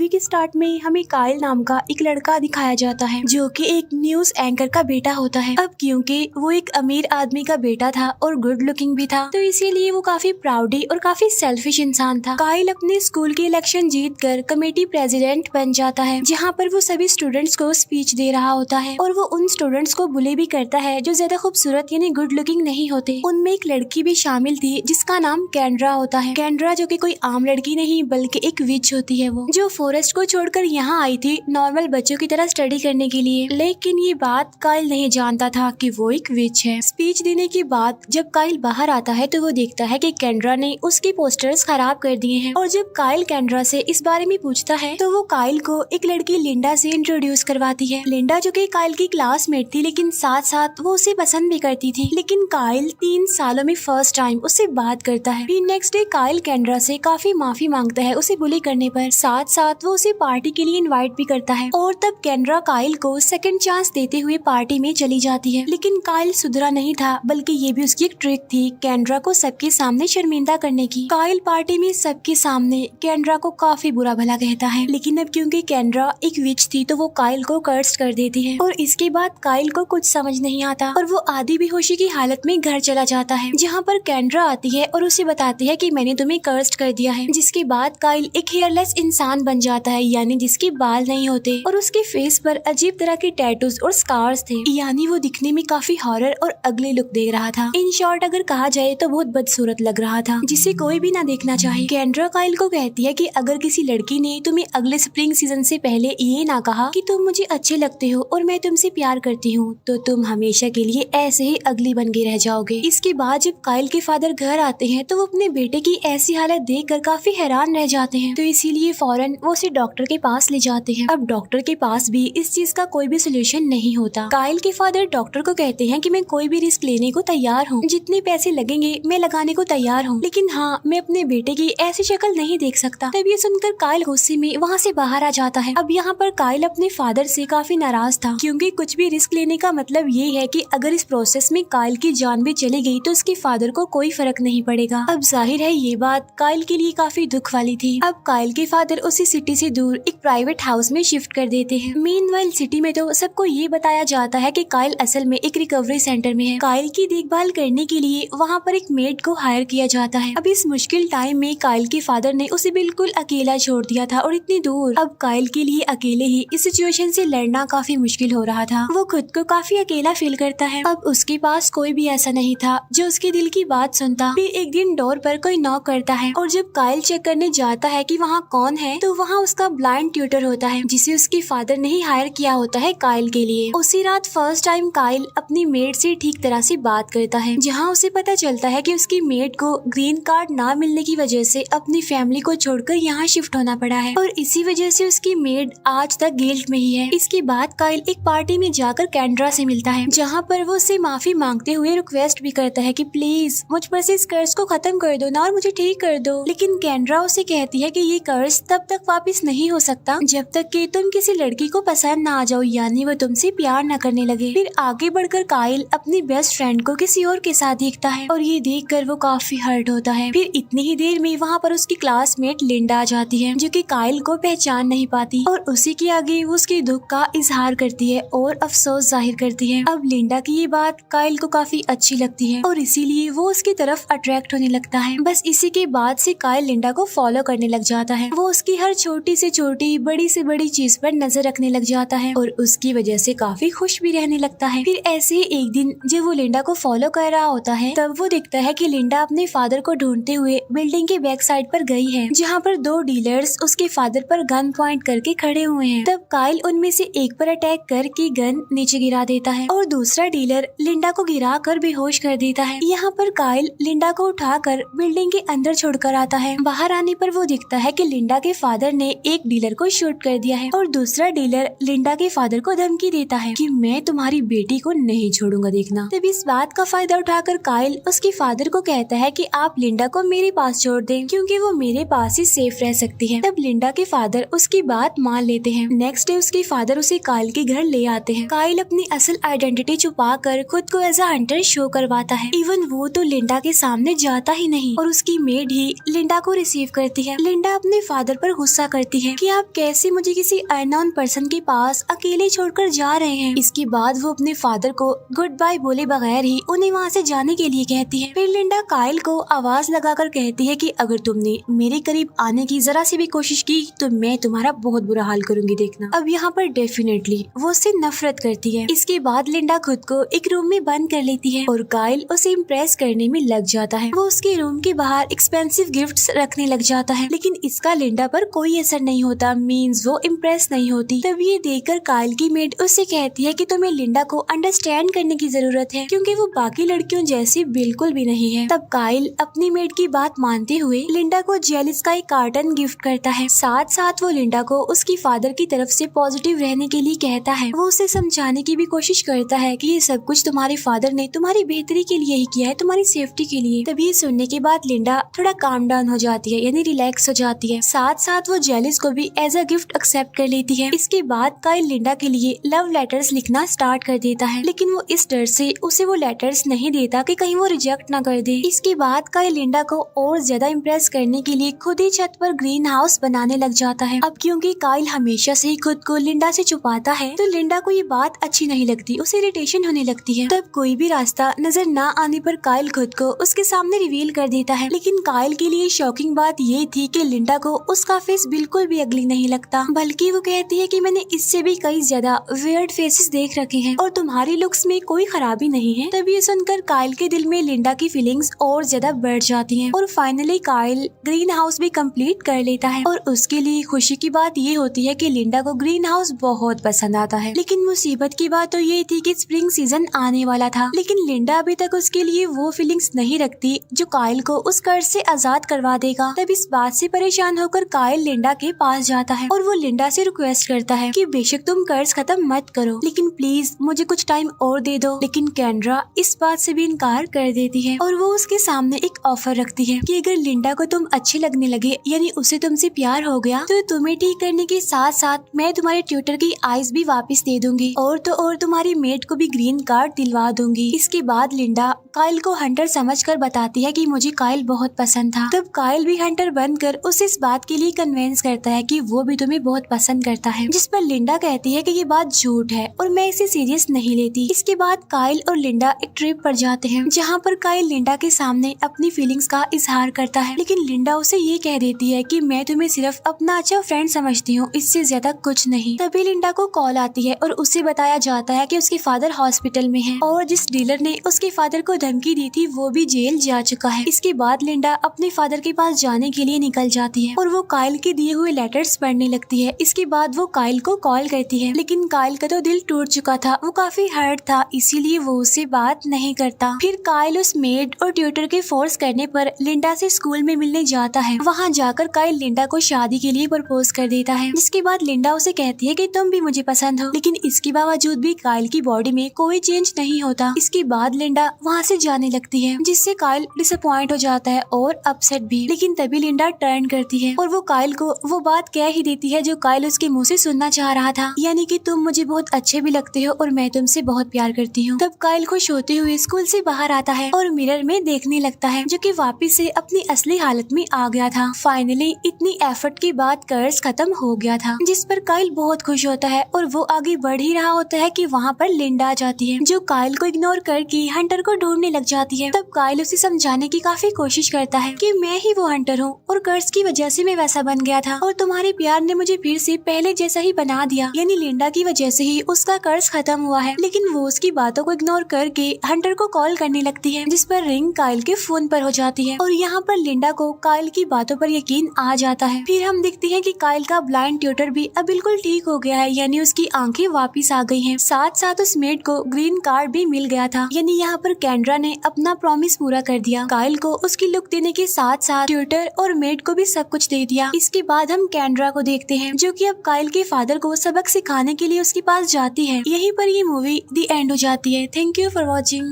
के स्टार्ट में हमें काइल नाम का एक लड़का दिखाया जाता है जो कि एक न्यूज एंकर का बेटा होता है। अब क्योंकि वो एक अमीर आदमी का बेटा था और गुड लुकिंग भी था, तो इसीलिए वो काफी प्राउडी और काफी सेल्फिश इंसान था। काइल अपने स्कूल के इलेक्शन जीत कर कमेटी प्रेसिडेंट बन जाता है, जहाँ पर वो सभी स्टूडेंट्स को स्पीच दे रहा होता है और वो उन स्टूडेंट्स को बुले भी करता है जो ज्यादा खूबसूरत यानी गुड लुकिंग नहीं होते। उनमें एक लड़की भी शामिल थी जिसका नाम कैंड्रा होता है। कैंड्रा जो कि कोई आम लड़की नहीं बल्कि एक विच होती है, वो जो फॉरेस्ट को छोड़कर यहाँ आई थी नॉर्मल बच्चों की तरह स्टडी करने के लिए। लेकिन ये बात काइल नहीं जानता था कि वो एक विच है। स्पीच देने के बाद जब काइल बाहर आता है तो वो देखता है कि कैंड्रा ने उसके पोस्टर्स खराब कर दिए हैं। और जब काइल कैंड्रा से इस बारे में पूछता है तो वो काइल को एक लड़की लिंडा से इंट्रोड्यूस करवाती है। लिंडा जो कि काइल की क्लासमेट थी, लेकिन साथ साथ वो उसे पसंद भी करती थी। लेकिन काइल 3 सालों में फर्स्ट टाइम उससे बात करता है। फिर नेक्स्ट डे काइल कैंड्रा से काफी माफी मांगता है उसे बुली करने पर। साथ साथ वो उसे पार्टी के लिए इनवाइट भी करता है और तब कैंड्रा काइल को सेकंड चांस देते हुए पार्टी में चली जाती है। लेकिन काइल सुधरा नहीं था, बल्कि ये भी उसकी एक ट्रिक थी कैंड्रा को सबके सामने शर्मिंदा करने की। काइल पार्टी में सबके सामने कैंड्रा को काफी बुरा भला कहता है, लेकिन अब क्योंकि कैंड्रा एक विच थी तो वो काइल को कर्स कर देती है। और इसके बाद काइल को कुछ समझ नहीं आता और वो आधी बेहोशी की हालत में घर चला जाता है, जहाँ पर कैंड्रा आती है और उसे बताती है कि मैंने तुम्हें कर्स्ड कर दिया है। जिसके बाद काइल एक हेयरलेस इंसान बन जाता है, यानी जिसके बाल नहीं होते और उसके फेस पर अजीब तरह के टैटूज और स्कार्स थे, यानी वो दिखने में काफी हॉरर और अगली लुक दे रहा था। इन शॉर्ट अगर कहा जाए तो बहुत बदसूरत लग रहा था, जिसे कोई भी ना देखना चाहे। कैंड्रा काइल को कहती है कि अगर किसी लड़की ने तुम्हें अगले स्प्रिंग सीजन से पहले ये ना कहा कि तुम मुझे अच्छे लगते हो और मैं तुमसे प्यार करती हूँ, तो तुम हमेशा के लिए ऐसे ही अगली बन के रह जाओगे। इसके बाद जब काइल के फादर घर आते हैं तो वो अपने बेटे की ऐसी हालत देखकर काफी हैरान रह जाते हैं, तो इसीलिए फौरन वो उसे डॉक्टर के पास ले जाते हैं। अब डॉक्टर के पास भी इस चीज का कोई भी सोल्यूशन नहीं होता। काइल के फादर डॉक्टर को कहते हैं कि मैं कोई भी रिस्क लेने को तैयार हूँ, जितने पैसे लगेंगे मैं लगाने को तैयार हूँ, लेकिन हाँ मैं अपने बेटे की ऐसी शक्ल नहीं देख सकता। तब ये सुनकर काइल गुस्से में वहाँ से बाहर आ जाता है। अब यहाँ पर काइल अपने फादर से काफी नाराज था, क्योंकि कुछ भी रिस्क लेने का मतलब ये है कि अगर इस प्रोसेस में काइल की जान भी चली गई तो उसके फादर को कोई फर्क नहीं पड़ेगा। अब जाहिर है ये बात काइल के लिए काफी दुख वाली थी। अब काइल के फादर उसी सिटी से दूर एक प्राइवेट हाउस में शिफ्ट कर देते हैं। मीनवाइल सिटी में तो सबको ये बताया जाता है कि काइल असल में एक रिकवरी सेंटर में है। काइल की देखभाल करने के लिए वहाँ पर एक मेड को हायर किया जाता है। अब इस मुश्किल टाइम में काइल के फादर ने उसे बिल्कुल अकेला छोड़ दिया था और इतनी दूर। अब काइल के लिए अकेले ही इस सिचुएशन से लड़ना काफी मुश्किल हो रहा था। वो खुद को काफी अकेला फील करता है। अब उसके पास कोई भी ऐसा नहीं था जो उसके दिल की बात सुनता। फिर एक दिन डोर पर कोई नॉक करता है और जब काइल चेक करने जाता है कि वहाँ कौन है, तो वहाँ उसका ब्लाइंड ट्यूटर होता है, जिसे उसके फादर ने ही हायर किया होता है काइल के लिए। उसी रात फर्स्ट टाइम काइल अपनी मेड से ठीक तरह से बात करता है, जहाँ उसे पता चलता है कि उसकी मेड को ग्रीन कार्ड ना मिलने की वजह से अपनी फैमिली को छोड़कर यहाँ शिफ्ट होना पड़ा है और इसी वजह से उसकी मेड आज तक गिल्ट में ही है। इसके बाद काइल एक पार्टी में जाकर कैंड्रा से मिलता है, जहाँ पर वो उससे माफी मांगते हुए रिक्वेस्ट भी करता है कि प्लीज मुझ पर से इस कर्ज को खत्म कर दो ना और मुझे ठीक कर दो। लेकिन कैंड्रा उसे कहती है कि ये कर्ज तब तक वापस नहीं हो सकता जब तक कि तुम किसी लड़की को पसंद ना आ जाओ, यानी वो तुमसे प्यार न करने लगे। फिर आगे बढ़कर काइल अपनी बेस्ट फ्रेंड को किसी और के साथ देखता है और ये देखकर वो काफी हर्ट होता है। फिर इतनी ही देर में वहाँ पर उसकी क्लासमेट लिंडा आ जाती है, जो कि काइल को पहचान नहीं पाती और उसी के आगे वो उसके दुख का इजहार करती है और अफसोस जाहिर करती है। अब लिंडा की ये बात काइल को काफी अच्छी लगती है और इसीलिए वो उसकी तरफ अट्रैक्ट होने लगता है। बस इसी के बाद से काइल लिंडा को फॉलो करने लग जाता है। वो उसकी हर छोटी से छोटी बड़ी से बड़ी चीज पर नजर रखने लग जाता है और उसकी वजह से काफी खुश भी रहने लगता है। फिर ऐसे ही एक दिन जब वो लिंडा को फॉलो कर रहा होता है, तब वो देखता है कि लिंडा अपने फादर को ढूंढते हुए बिल्डिंग के बैक साइड पर गई है, जहाँ पर 2 डीलर्स उसके फादर पर गन पॉइंट करके खड़े हुए हैं। तब काइल उनमें से एक पर अटैक करके गन नीचे गिरा देता है और दूसरा डीलर लिंडा को गिरा कर बेहोश कर देता है। यहाँ पर काइल लिंडा को उठाकर बिल्डिंग के अंदर छोड़कर आता है। बाहर आने पर वो दिखता है कि लिंडा के फादर ने एक डीलर को शूट कर दिया है और दूसरा डीलर लिंडा के फादर को धमकी देता है कि मैं तुम्हारी बेटी को नहीं छोड़ूंगा, देखना। तब इस बात का फायदा उठाकर काइल उसके फादर को कहता है कि आप लिंडा को मेरे पास छोड़ दें, क्योंकि वो मेरे पास ही सेफ रह सकती है। तब लिंडा के फादर उसकी बात मान लेते हैं। नेक्स्ट डे उसके फादर उसे काइल के घर ले आते हैं। काइल अपनी असल आइडेंटिटी छुपा कर खुद को एज अ हंटर शो करवाता है। इवन वो तो लिंडा के सामने जाता ही नहीं और उसकी मेड ही लिंडा को रिसीव करती है। लिंडा अपने फादर पर गुस्सा करती है कि आप कैसे मुझे किसी अननोन पर्सन के पास अकेले छोड़कर जा रहे हैं। इसके बाद वो अपने फादर को गुड बाय बोले बगैर ही उन्हें वहाँ से जाने के लिए कहती है। फिर लिंडा काइल को आवाज लगाकर कहती है कि अगर तुमने मेरे करीब आने की जरा सी भी कोशिश की तो मैं तुम्हारा बहुत बुरा हाल करूंगी देखना। अब यहाँ पर डेफिनेटली वो उससे नफरत करती है। इसके बाद लिंडा खुद को एक रूम में बंद कर लेती है और काइल उसे इम्प्रेस करने में लग जाता है। वो उसके रूम के बाहर एक्सपेंसिव गिफ्ट्स रखने लग जाता है, लेकिन इसका लिंडा पर कोई असर नहीं होता। मींस वो इम्प्रेस नहीं होती। तब ये देखकर काइल की मेड उससे कहती है कि तुम्हें लिंडा को अंडरस्टैंड करने की जरूरत है क्योंकि वो बाकी लड़कियों जैसी बिल्कुल भी नहीं है। तब काइल अपनी मेड की बात मानते हुए लिंडा को जेलिस का एक कार्टन गिफ्ट करता है। साथ साथ वो लिंडा को उसकी फादर की तरफ से पॉजिटिव रहने के लिए कहता है। वो उसे समझाने की भी कोशिश करता है कि ये सब कुछ तुम्हारे फादर ने तुम्हारी बेहतरी के लिए ही किया है, तुम्हारी सेफ्टी के लिए। तभी सुनने के बाद लिंडा थोड़ा काम डाउन हो जाती है, यानी रिलैक्स हो जाती है। साथ साथ वो जेलिस को भी एज अ गिफ्ट एक्सेप्ट कर लेती है। इसके बाद काइल लिंडा के लिए लव लेटर्स लिखना स्टार्ट कर देता है, लेकिन वो इस डर से उसे वो लेटर्स नहीं देता कि कहीं वो रिजेक्ट ना कर दे। इसके बाद काइल लिंडा को और ज्यादा इम्प्रेस करने के लिए खुद ही छत पर ग्रीन हाउस बनाने लग जाता है। अब क्योंकि काइल हमेशा से ही खुद को लिंडा से छुपाता है तो लिंडा को ये बात अच्छी नहीं लगती, उसे इरिटेशन होने लगती है। तब कोई भी रास्ता नजर ना आने पर काइल खुद को उसके सामने रिवील कर देता है। लेकिन काइल के लिए शॉकिंग बात ये थी कि लिंडा को उसका फेस बिल्कुल भी अगली नहीं लगता, बल्कि वो कहती है कि मैंने इससे भी कई ज्यादा वियर्ड फेसेस देख रखे हैं और तुम्हारी लुक्स में कोई खराबी नहीं है। तब ये सुनकर काइल के दिल में लिंडा की फीलिंग्स और ज्यादा बढ़ जाती हैं और फाइनली काइल ग्रीन हाउस भी कंप्लीट कर लेता है। और उसके लिए खुशी की बात ये होती है कि लिंडा को ग्रीन हाउस बहुत पसंद आता है। लेकिन मुसीबत की बात तो ये थी कि स्प्रिंग सीजन आने वाला था, लेकिन लिंडा अभी तक उसके लिए वो फीलिंग्स नहीं रखती जो काइल को उस कर्ज से आजाद करवा देगा। तब इस बात से परेशान होकर काइल लिंडा के पास जाता है और वो लिंडा से रिक्वेस्ट करता है कि बेशक तुम कर्ज खत्म मत करो, लेकिन प्लीज मुझे कुछ टाइम और दे दो। लेकिन कैंड्रा इस बात से भी इनकार कर देती है और वो उसके सामने एक ऑफर रखती है कि अगर लिंडा को तुम अच्छे लगने लगे, यानी उसे तुमसे प्यार हो गया, तो तुम्हें ठीक करने के साथ साथ मैं तुम्हारे ट्यूटर की आइज भी वापस दे दूंगी और तो और तुम्हारी मेड को भी ग्रीन कार्ड दिलवा दूंगी। इसके बाद लिंडा काइल को हंटर समझकर बताती है कि मुझे काइल बहुत पसंद था। तब काइल भी हंटर बनकर उसे इस बात के लिए कन्विंस करता है कि वो भी तुम्हें बहुत पसंद करता है, जिस पर लिंडा कहती है कि ये बात झूठ है और मैं इसे सीरियस नहीं लेती। इसके बाद काइल और लिंडा एक ट्रिप पर जाते हैं जहाँ पर काइल लिंडा के सामने अपनी फीलिंग्स का इजहार करता है, लेकिन लिंडा उसे ये कह देती है कि मैं तुम्हें सिर्फ अपना अच्छा फ्रेंड समझती हूँ, इससे ज्यादा कुछ नहीं। तभी लिंडा को कॉल आती है और उसे बताया जाता है कि उसके फादर हॉस्पिटल में हैं और जिस डीलर ने उसके फादर को धमकी दी थी वो भी जेल जा चुका है। इसके बाद लिंडा अपने फादर के पास जाने के लिए निकल जाती है और वो काइल के दिए हुए लेटर्स पढ़ने लगती है। इसके बाद वो काइल को कॉल करती है, लेकिन काइल का तो दिल टूट चुका था, वो काफी हर्ट था, इसीलिए वो उससे बात नहीं करता। फिर काइल उस मेड और ट्यूटर के फोर्स करने पर लिंडा से स्कूल में मिलने जाता है। वहाँ जाकर काइल लिंडा को शादी के लिए प्रपोज कर देता है, जिसके बाद लिंडा उसे कहती है कि तुम भी मुझे पसंद हो, लेकिन इसके बावजूद भी काइल की बॉडी में कोई चेंज नहीं होता। इसके बाद लिंडा वहाँ से जाने लगती है, जिससे काइल डिसअपॉइंट हो जाता है और अपसेट भी। लेकिन तभी लिंडा टर्न करती है और वो काइल को वो बात कह ही देती है जो काइल उसके मुंह से सुनना चाह रहा था, यानी कि तुम मुझे बहुत अच्छे भी लगते हो और मैं तुमसे बहुत प्यार करती हूँ। तब काइल खुश होते हुए स्कूल से बाहर आता है और मिरर में देखने लगता है, जो कि वापस से अपनी असली हालत में आ गया था। फाइनली इतनी एफर्ट के बाद कर्ज खत्म हो गया था, जिस पर काइल बहुत खुश होता है और वो आगे बढ़ ही रहा होता है कि वहाँ पर लिंडा आ जाती है, जो काइल को इग्नोर करके हंटर को ढूंढने लग जाती है। तब काइल उसे समझाने की काफी कोशिश करता है कि मैं ही वो हंटर हूँ और कर्ज की वजह से मैं वैसा बन गया था और तुम्हारे प्यार ने मुझे फिर से पहले जैसा ही बना दिया, यानी लिंडा की वजह से ही उसका कर्ज खत्म हुआ है। लेकिन वो उसकी बातों को इग्नोर करके हंटर को कॉल करने लगती है, जिस पर रिंग काइल के फोन पर हो जाती है और यहाँ पर लिंडा को काइल की बातों पर यकीन आ जाता है। फिर हम देखते हैं कि काइल का ब्लाइंड ट्यूटर भी अब बिल्कुल ठीक हो गया है, यानी उसकी आंखें वापिस आ गई हैं। साथ साथ उस मेड को ग्रीन कार्ड भी मिल गया था, यानी यहाँ पर कैंड्रा ने अपना प्रॉमिस पूरा कर दिया। काइल को उसकी लुक देने के साथ साथ ट्यूटर और मेड को भी सब कुछ दे दिया। इसके बाद हम कैंड्रा को देखते हैं, जो कि अब काइल के फादर को सबक सिखाने के लिए उसके पास जाती है। यहीं पर ये मूवी दी एंड हो जाती है। Thank you for watching.